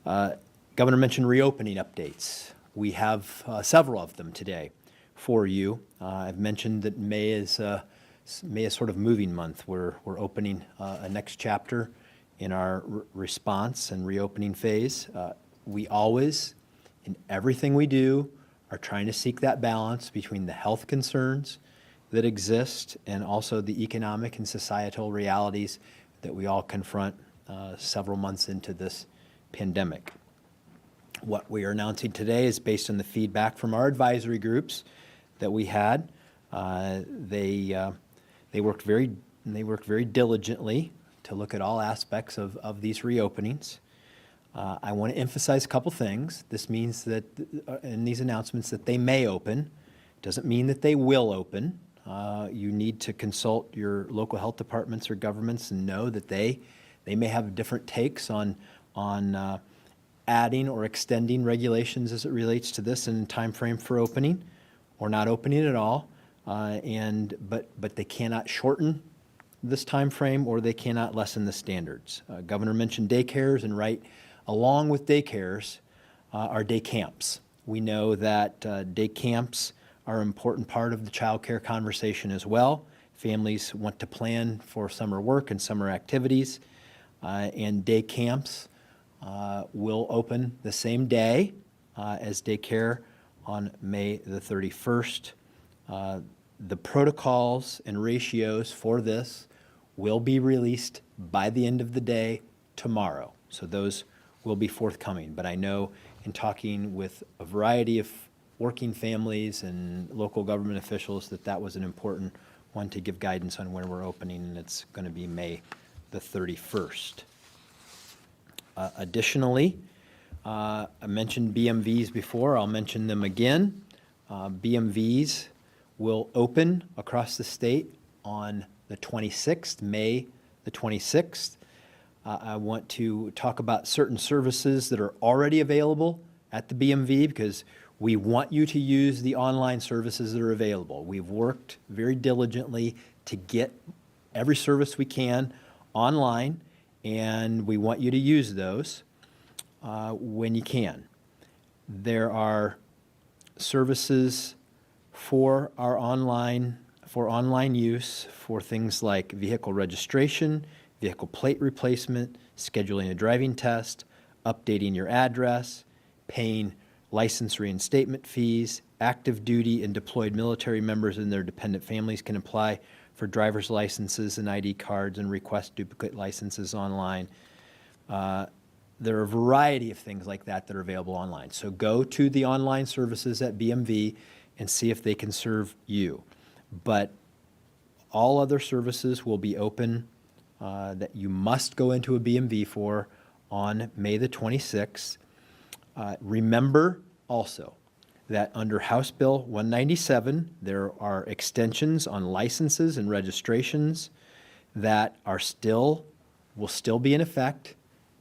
Governor mentioned reopening updates. We have several of them today for you. I've mentioned that May is sort of moving month. We're opening a next chapter in our response and reopening phase. We always, in everything we do, are trying to seek that balance between the health concerns that exist and also the economic and societal realities that we all confront several months into this pandemic. What we are announcing today is based on the feedback from our advisory groups that we had. They worked very diligently to look at all aspects of these reopenings. I want to emphasize a couple things. This means that in these announcements that they may open. Doesn't mean that they will open. You need to consult your local health departments or governments and know that they may have different takes on adding or extending regulations as it relates to this in time frame for opening or not opening at all. But they cannot shorten this time frame or they cannot lessen the standards. Governor mentioned daycares, and right along with daycares are day camps. We know that day camps are an important part of the child care conversation as well. Families want to plan for summer work and summer activities, and day camps will open the same day as daycare on May the 31st. The protocols and ratios for this will be released by the end of the day tomorrow. So those will be forthcoming. But I know in talking with a variety of working families and local government officials that was an important one to give guidance on when we're opening, and it's going to be May the 31st. Additionally, I mentioned BMVs before. I'll mention them again. BMVs will open across the state on the 26th, May the 26th. I want to talk about certain services that are already available at the BMV because we want you to use the online services that are available. We've worked very diligently to get every service we can online, and we want you to use those when you can. There are services for online use for things like vehicle registration, vehicle plate replacement, scheduling a driving test, updating your address, paying license reinstatement fees. Active duty and deployed military members and their dependent families can apply for driver's licenses and ID cards and request duplicate licenses online. There are a variety of things like that that are available online. So go to the online services at BMV and see if they can serve you. But all other services will be open that you must go into a BMV for on May the 26th. Remember also that under House Bill 197, there are extensions on licenses and registrations that will still be in effect,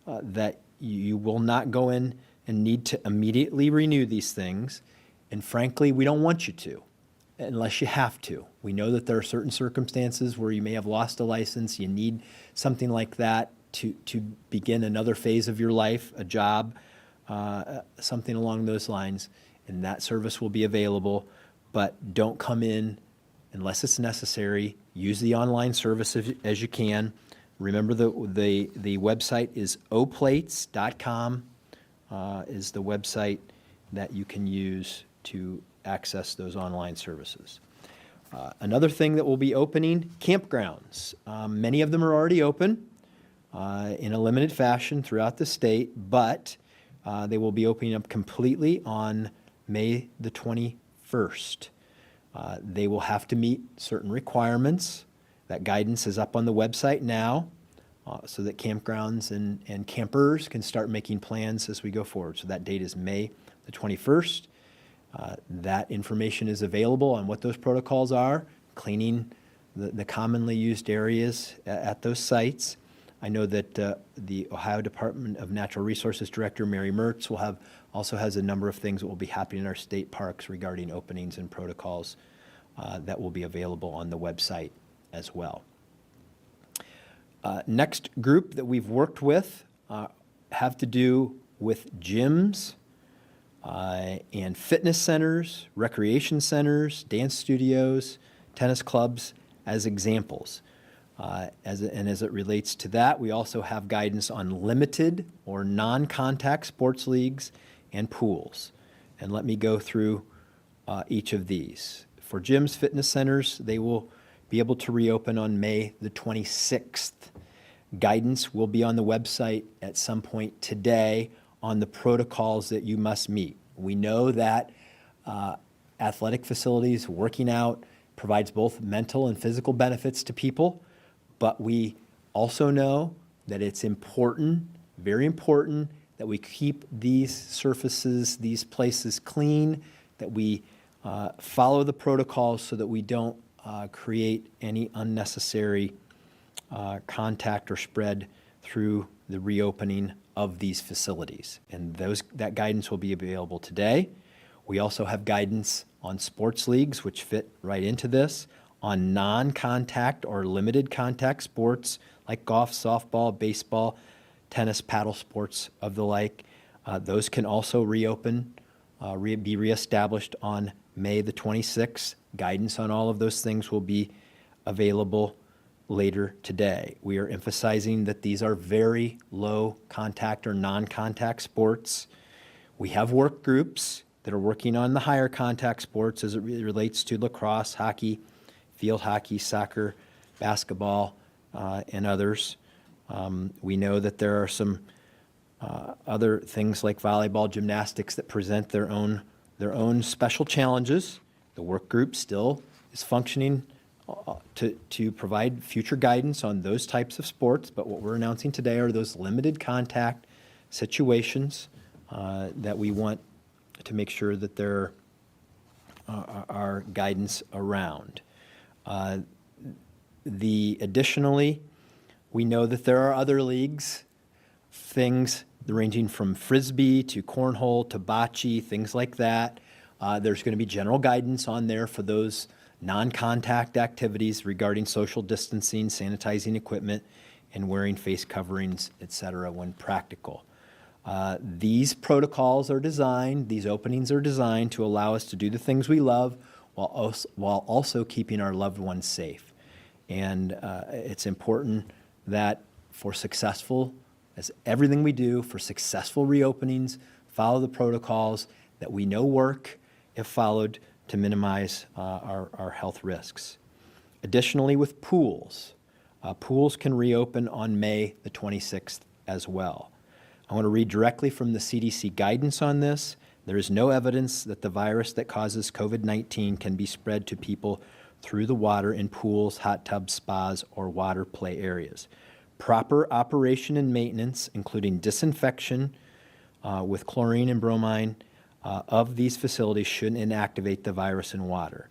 that you will not go in and need to immediately renew these things. And frankly, we don't want you to, unless you have to. We know that there are certain circumstances where you may have lost a license, you need something like that to begin another phase of your life, a job, something along those lines, and that service will be available. But don't come in unless it's necessary. Use the online service as you can. Remember the website is oplates.com is the website that you can use to access those online services. Another thing that will be opening, campgrounds. Many of them are already open in a limited fashion throughout the state, but they will be opening up completely on May the 21st. They will have to meet certain requirements. That guidance is up on the website now so that campgrounds and campers can start making plans as we go forward. So that date is May the 21st. That information is available on what those protocols are, cleaning the commonly used areas at those sites. I know that the Ohio Department of Natural Resources Director Mary Mertz also has a number of things that will be happening in our state parks regarding openings and protocols that will be available on the website as well. Next group that we've worked with have to do with gyms and fitness centers, recreation centers, dance studios, tennis clubs as examples. As it relates to that, we also have guidance on limited or non-contact sports leagues and pools. And let me go through each of these. For gyms, fitness centers, they will be able to reopen on May the 26th. Guidance will be on the website at some point today on the protocols that you must meet. We know that athletic facilities, working out, provides both mental and physical benefits to people, but we also know that it's important, very important, that we keep these surfaces, these places clean, that we follow the protocols so that we don't create any unnecessary contact or spread through the reopening of these facilities. And that guidance will be available today. We also have guidance on sports leagues, which fit right into this, on non-contact or limited contact sports like golf, softball, baseball, tennis, paddle sports of the like. Those can also reopen, be reestablished on May the 26th. Guidance on all of those things will be available later today. We are emphasizing that these are very low contact or non-contact sports. We have work groups that are working on the higher contact sports as it relates to lacrosse, hockey, field hockey, soccer, basketball, and others. We know that there are some other things like volleyball, gymnastics that present their own special challenges. The work group still is functioning to provide future guidance on those types of sports, but what we're announcing today are those limited contact situations that we want to make sure that there are guidance around. Additionally, we know that there are other leagues, things ranging from frisbee to cornhole to bocce, things like that. There's going to be general guidance on there for those non-contact activities regarding social distancing, sanitizing equipment, and wearing face coverings, et cetera, when practical. These protocols are designed, these openings are designed to allow us to do the things we love while also keeping our loved ones safe. And it's important that as everything we do, for successful reopenings, follow the protocols that we know work if followed to minimize our health risks. Additionally, with pools, pools can reopen on May the 26th as well. I want to read directly from the CDC guidance on this. There is no evidence that the virus that causes COVID-19 can be spread to people through the water in pools, hot tubs, spas, or water play areas. Proper operation and maintenance, including disinfection with chlorine and bromine of these facilities, shouldn't inactivate the virus in water.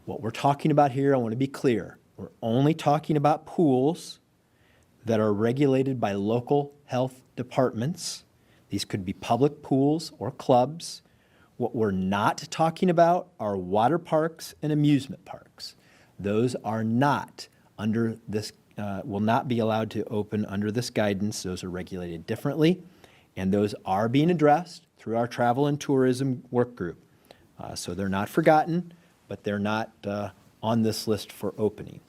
What we're talking about here, I want to be clear, we're only talking about pools that are regulated by local health departments. These could be public pools or clubs. What we're not talking about are water parks and amusement parks. Those are not under this, will not be allowed to open under this guidance. Those are regulated differently, and those are being addressed through our travel and tourism work group. So they're not forgotten, but they're not on this list for opening.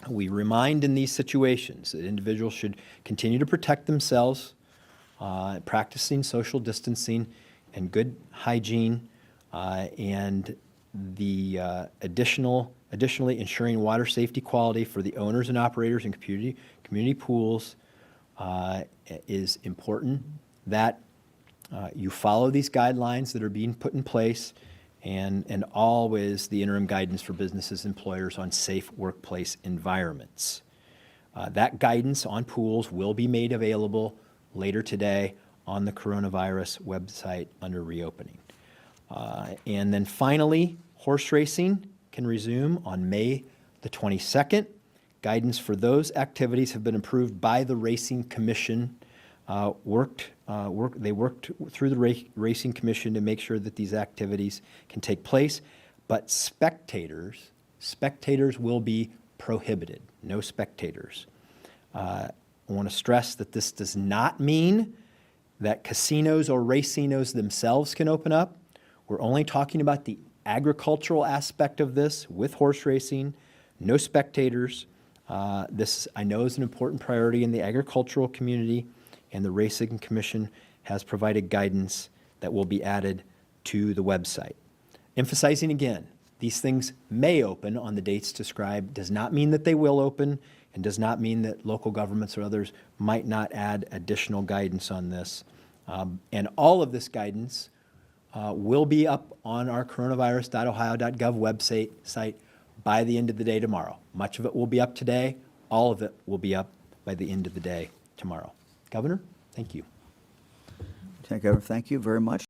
We remind in these situations that individuals should continue to protect themselves, practicing social distancing and good hygiene, and additionally ensuring water safety quality for the owners and operators in community pools is important. That you follow these guidelines that are being put in place, and always the interim guidance for businesses and employers on safe workplace environments. That guidance on pools will be made available later today on the coronavirus website under reopening. And then finally, horse racing can resume on May the 22nd. Guidance for those activities have been approved by the Racing Commission. They worked through the Racing Commission to make sure that these activities can take place, but spectators will be prohibited. No spectators. I want to stress that this does not mean that casinos or racinos themselves can open up. We're only talking about the agricultural aspect of this with horse racing, no spectators. This, I know, is an important priority in the agricultural community, and the Racing Commission has provided guidance that will be added to the website. Emphasizing again, these things may open on the dates described, does not mean that they will open, and does not mean that local governments or others might not add additional guidance on this. And all of this guidance will be up on our coronavirus.ohio.gov website by the end of the day tomorrow. Much of it will be up today. All of it will be up by the end of the day tomorrow. Governor, thank you. Thank you very much.